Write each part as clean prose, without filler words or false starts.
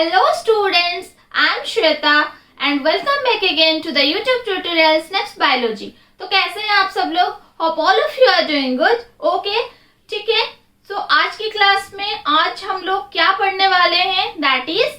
Hello students, I am Shweta and welcome back again to the YouTube tutorial SNEB'S Biology। तो कैसे हैं आप सब लोग? Hope all of you are doing good. Okay, ठीक है। So आज की क्लास में आज हम लोग क्या पढ़ने वाले हैं? That is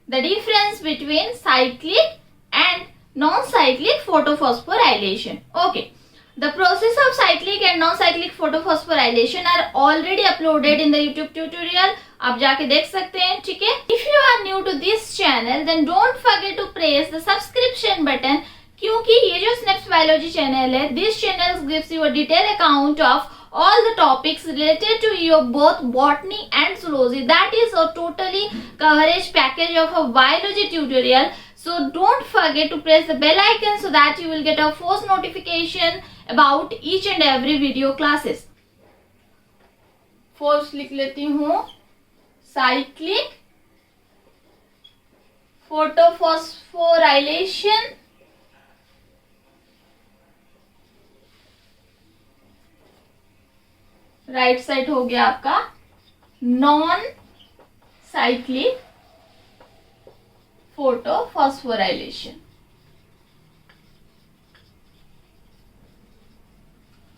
the difference between cyclic and non-cyclic photophosphorylation. Okay. The process of cyclic and non-cyclic photophosphorylation are already uploaded in the YouTube tutorial. आप जाके देख सकते हैं, ठीक है। If you are new to this channel, then don't forget to press the subscription button. क्योंकि ये जो SNEB'S Biology channel है, this channel gives you a detailed account of all the topics related to your both botany and zoology. That is a totally coverage package of a biology tutorial. So don't forget to press the bell icon so that you will get a first notification about each and every video classes. First लिख लेती हूँ cyclic photophosphorylation, right side हो गया आपका non cyclic photophosphorylation.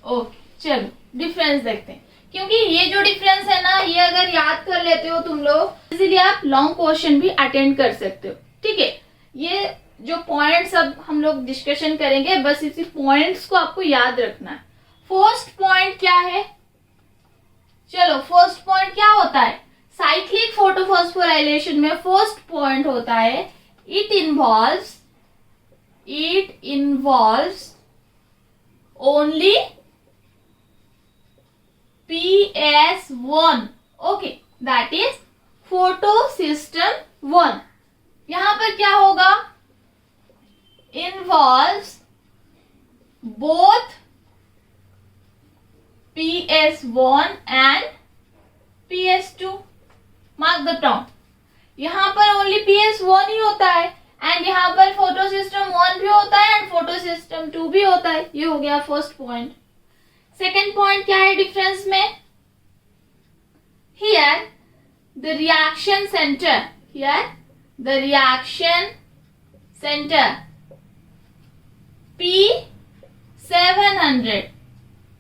Okay, चलो difference देखते हैं। क्योंकि ये जो डिफरेंस है ना, ये अगर याद कर लेते हो तुम लोग, इसीलिए आप लॉन्ग क्वेश्चन भी अटेंड कर सकते हो, ठीक है। ये जो पॉइंट्स अब हम लोग डिस्कशन करेंगे, बस इसी पॉइंट्स को आपको याद रखना है। फर्स्ट पॉइंट क्या है? चलो, फर्स्ट पॉइंट क्या होता है साइक्लिक फोटोफॉस्फोराइलेशन में? फर्स्ट पॉइंट होता है it involves only PS1, okay, that is photosystem 1। यहां पर क्या होगा? Involves both PS1 and PS2। Mark the term, यहां पर ओनली PS1 ही होता है एंड यहां पर फोटोसिस्टम 1 भी होता है एंड फोटोसिस्टम 2 भी होता है। ये हो गया फर्स्ट पॉइंट। सेकेंड पॉइंट क्या है डिफरेंस में? Here the reaction centre P700।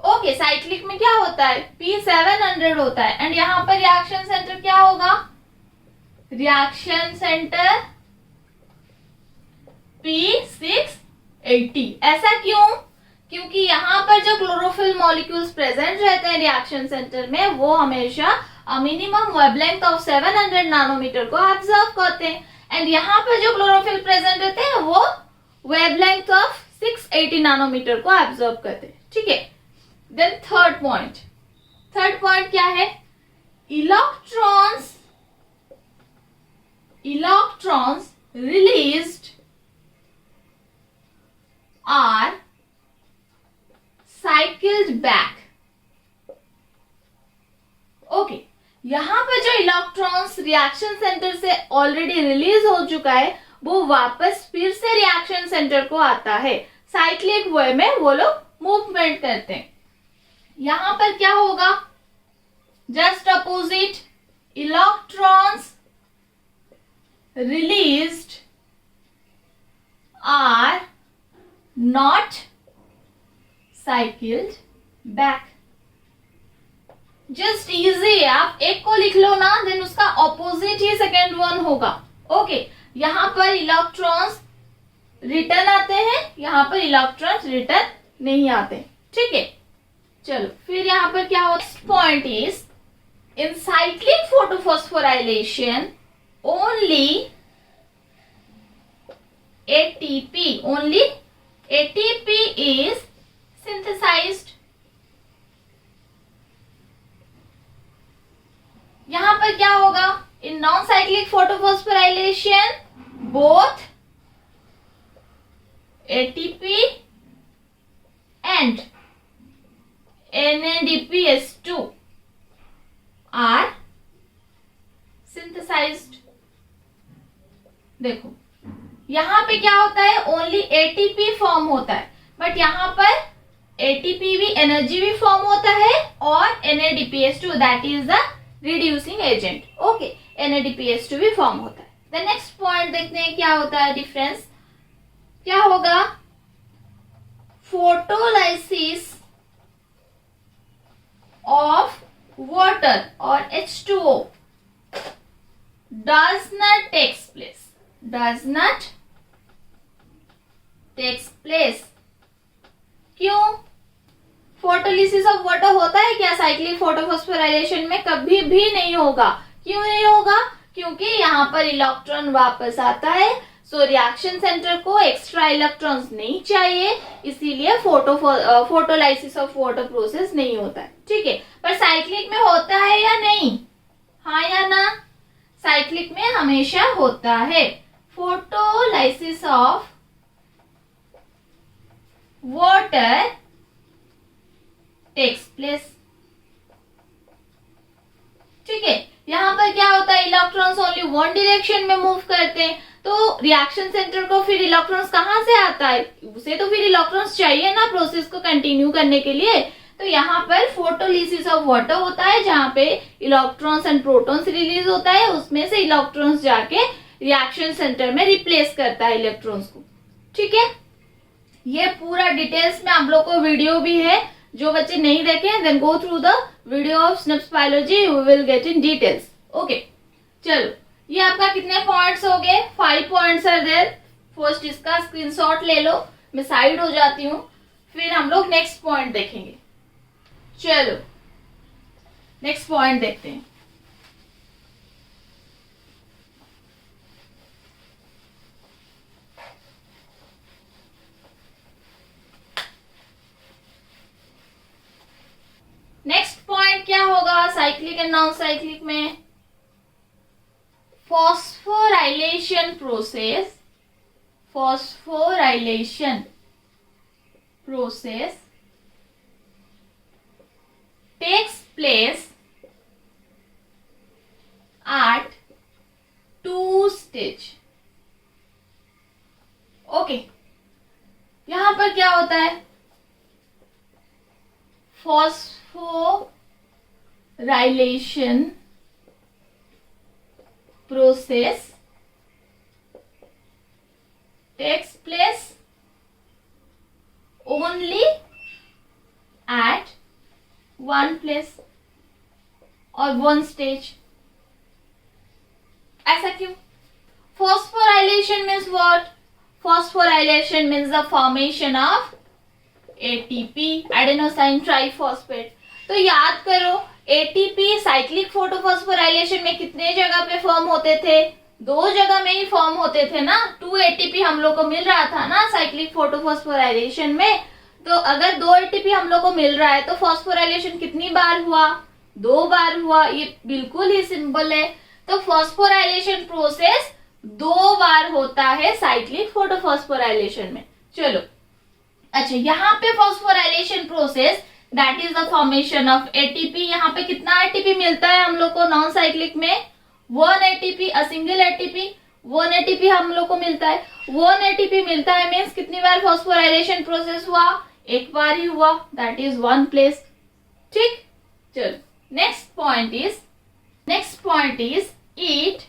Okay, cyclic में क्या होता है? P700 होता है एंड यहां पर रिएक्शन सेंटर क्या होगा? Reaction centre P680। ऐसा क्यों? क्योंकि यहाँ पर जो क्लोरोफिल मॉलिक्यूल्स प्रेजेंट रहते हैं रिएक्शन सेंटर में, वो हमेशा मिनिमम वेवलेंथ ऑफ 700 नैनोमीटर को ऑब्जर्व करते हैं एंड यहाँ पर जो क्लोरोफिल प्रेजेंट रहते हैं वो वेवलेंथ ऑफ 680 नैनोमीटर को ऑब्जर्व करते हैं, ठीक है। देन थर्ड पॉइंट क्या है? Electrons released are cycled back। Okay, यहां पर जो इलेक्ट्रॉन्स रिएक्शन सेंटर से ऑलरेडी रिलीज हो चुका है, वो वापस फिर से रिएक्शन सेंटर को आता है। साइक्लिक वे में वो लोग मूवमेंट करते हैं। यहां पर क्या होगा? Just opposite, electrons released are not cycled back। Just easy है, आप एक को लिख लो ना, देन उसका ऑपोजिट ही सेकेंड वन होगा। ओके, यहां पर इलेक्ट्रॉन्स रिटर्न आते हैं, यहां पर इलेक्ट्रॉन्स रिटर्न नहीं आते, ठीक है। चलो, फिर यहां पर क्या होता है? Point is in cyclic photophosphorylation only ATP is synthesized। यहां पर क्या होगा? In non cyclic photophosphorylation both ATP and NADPS2 are synthesized। देखो, यहां पे क्या होता है? ओनली ATP फॉर्म होता है, बट यहां पर ATP भी एनर्जी भी फॉर्म होता है और NADPS2 that is the reducing agent. Okay, NADPS2 भी फॉर्म होता है। द नेक्स्ट पॉइंट देखते हैं क्या होता है डिफरेंस, क्या होगा, फोटोलाइसिस ऑफ वाटर और H2O does not takes place. क्यों? फोटोलिसिस ऑफ वाटर होता है क्या साइक्लिक फोटोफॉस्फोराइलेशन में? कभी भी नहीं होगा। क्यों नहीं होगा? क्योंकि यहाँ पर इलेक्ट्रॉन वापस आता है, सो रिएक्शन सेंटर को एक्स्ट्रा इलेक्ट्रॉन्स नहीं चाहिए, इसीलिए फोटोलाइसिस ऑफ वाटर प्रोसेस नहीं होता है। ठीक है, पर साइक्लिक में होता है या नहीं? हाँ या ना? साइक्लिक में हमेशा होता है। Photolysis of water takes place. ठीक है, यहाँ पर क्या होता है, इलेक्ट्रॉन्स ओनली वन डायरेक्शन में मूव करते हैं, तो रिएक्शन सेंटर को फिर इलेक्ट्रॉन्स कहाँ से आता है? उसे तो फिर इलेक्ट्रॉन्स चाहिए ना प्रोसेस को कंटिन्यू करने के लिए। तो यहाँ पर फोटोलिसिस ऑफ वाटर होता है, जहाँ पे इलेक्ट्रॉन्स एंड प्रोटॉन्स रिलीज होता है, उसमें से इलेक्ट्रॉन्स जाके रिएक्शन सेंटर में रिप्लेस करता है इलेक्ट्रॉन्स को। ठीक है, ये पूरा डिटेल्स में आप लोग को वीडियो भी है, जो बच्चे नहीं देखे then go through the video of snaps biology, you will get in details. Okay, चलो ये आपका कितने पॉइंट्स हो गए? 5 पॉइंट्स आर देयर। फर्स्ट इसका स्क्रीनशॉट ले लो, मैं साइड हो जाती हूँ, फिर हम लोग नेक्स्ट पॉइंट देखेंगे। चलो नेक्स्ट पॉइंट देखते हैं। नेक्स्ट पॉइंट क्या होगा साइक्लिक एंड नॉन साइक्लिक में? Phosphorylation process takes place at 2 stage. Okay, यहां पर क्या होता है? Phosphorylation process takes place only at one place or one stage. ऐसा क्यों? Phosphorylation means what? Phosphorylation means the formation of ATP, adenosine triphosphate. तो याद करो, ATP साइक्लिक फोटोफॉस्फोराइलेशन में कितने जगह पे फॉर्म होते थे? 2 जगह में ही फॉर्म होते थे ना। 2 ATP हम लोग को मिल रहा था ना साइक्लिक फोटोफॉस्फोराइलेशन में। तो अगर 2 ATP हम लोग को मिल रहा है तो फॉस्फोराइलेशन कितनी बार हुआ? 2 बार हुआ। ये बिल्कुल ही सिंपल है। तो फॉस्फोराइलेशन प्रोसेस 2 बार होता है साइक्लिक फोटोफॉस्फोराइलेशन में। चलो अच्छा, यहाँ पे phosphorylation process that is the formation of ATP। यहाँ पे कितना ATP मिलता है हम लोग को नॉन साइक्लिक में? 1 ATP, a single ATP 1 ATP हम लोग को मिलता है। 1 ATP मिलता है मीन्स कितनी बार फॉस्फोराइलेशन प्रोसेस हुआ? 1 बार ही हुआ, दैट इज 1 प्लेस। ठीक, चलो next point is it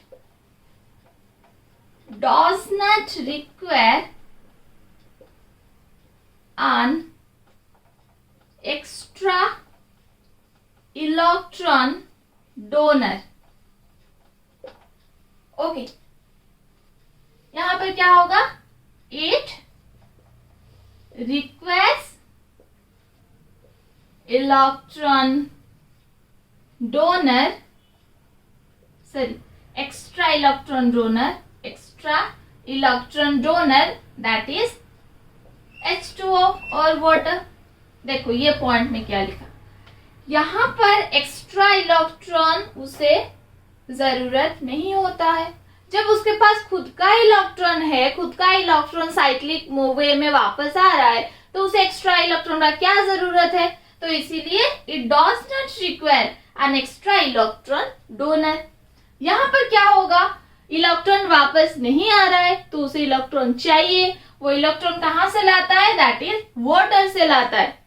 does not require an extra electron donor. Okay, यहां पर क्या होगा? It requires electron donor, extra electron donor that is H2O और वाटर। देखो ये पॉइंट में क्या लिखा, यहाँ पर एक्स्ट्रा इलेक्ट्रॉन उसे जरूरत नहीं होता है। जब उसके पास खुद का इलेक्ट्रॉन है, खुद का इलेक्ट्रॉन साइक्लिक वे में वापस आ रहा है, तो उसे एक्स्ट्रा इलेक्ट्रॉन का क्या जरूरत है? तो इसीलिए it does not require an extra electron donor. यहाँ पर क्या होगा? इलेक्ट्रॉन वापस नहीं आ रहा है तो उसे इलेक्ट्रॉन चाहिए। वो इलेक्ट्रॉन कहाँ से लाता है? दैट इज वाटर से लाता है।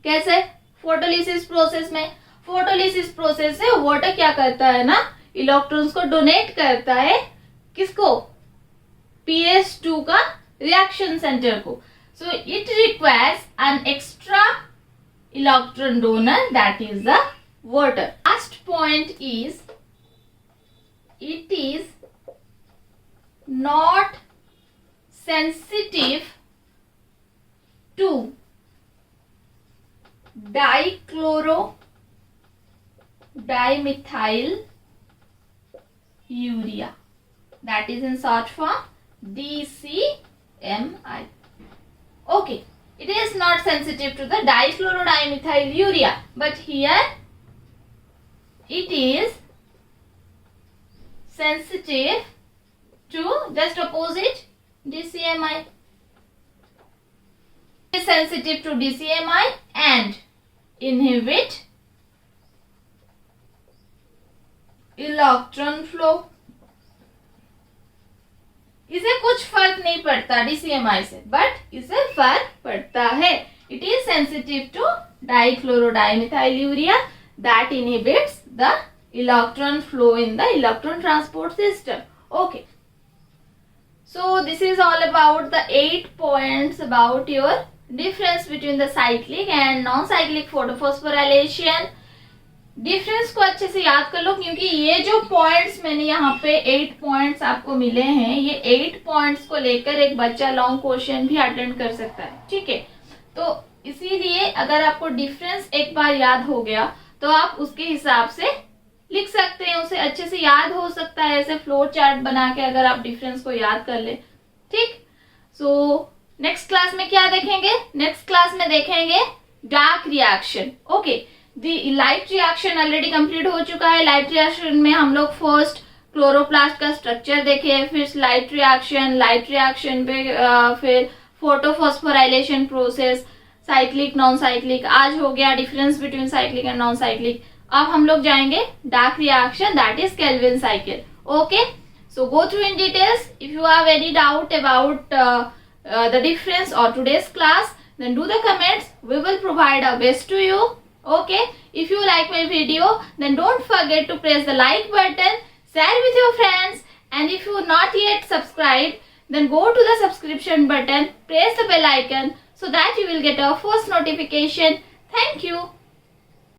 कैसे? फोटोलिसिस प्रोसेस में। फोटोलिसिस प्रोसेस से वाटर क्या करता है ना, इलेक्ट्रॉन्स को डोनेट करता है किसको? PS2 का रिएक्शन सेंटर को. So it requires an extra electron donor, that is the water. Last point is it is not sensitive to dimethyl urea, that is in short form DCMI. Okay, it is not sensitive to the dimethyl urea, but here it is sensitive to just opposite DCMI. It is sensitive to DCMI and inhibit electron flow. इसे कुछ फर्क नहीं पड़ता DCMI से, but इसे फर्क पड़ता है. It is sensitive to dichlorodimethyl urea that inhibits the electron flow in the electron transport system. Okay. So this is all about the 8 points about your difference between the cyclic and non-cyclic photophosphorylation. Difference को अच्छे से याद कर लो, क्योंकि ये जो points मैंने यहाँ पे 8 पॉइंट्स आपको मिले हैं, ये 8 पॉइंट्स को लेकर एक बच्चा लॉन्ग क्वेश्चन भी अटेंड कर सकता है. ठीक है, तो इसीलिए अगर आपको डिफरेंस एक बार याद हो गया तो आप उसके हिसाब से लिख सकते हैं, उसे अच्छे से याद हो सकता है ऐसे फ्लो चार्ट बना के, अगर आप डिफरेंस को याद कर ले. ठीक, सो नेक्स्ट क्लास में क्या देखेंगे? नेक्स्ट क्लास में देखेंगे dark reaction. Okay, light reaction already complete हो चुका है. लाइट रिएक्शन में हम लोग फर्स्ट क्लोरोप्लास्ट का स्ट्रक्चर देखे, फिर लाइट रिएक्शन पे फिर photophosphorylation process, cyclic non cyclic. आज हो गया difference between cyclic and non cyclic. अब हम लोग जाएंगे dark reaction, that is Calvin cycle. Okay, so go through in details. If you have any doubt about the difference और today's class, then do the comments. We will provide our best to you. Okay, if you like my video, then don't forget to press the like button, share with your friends, and if you not yet subscribed, then go to the subscription button, press the bell icon so that you will get our first notification. Thank you.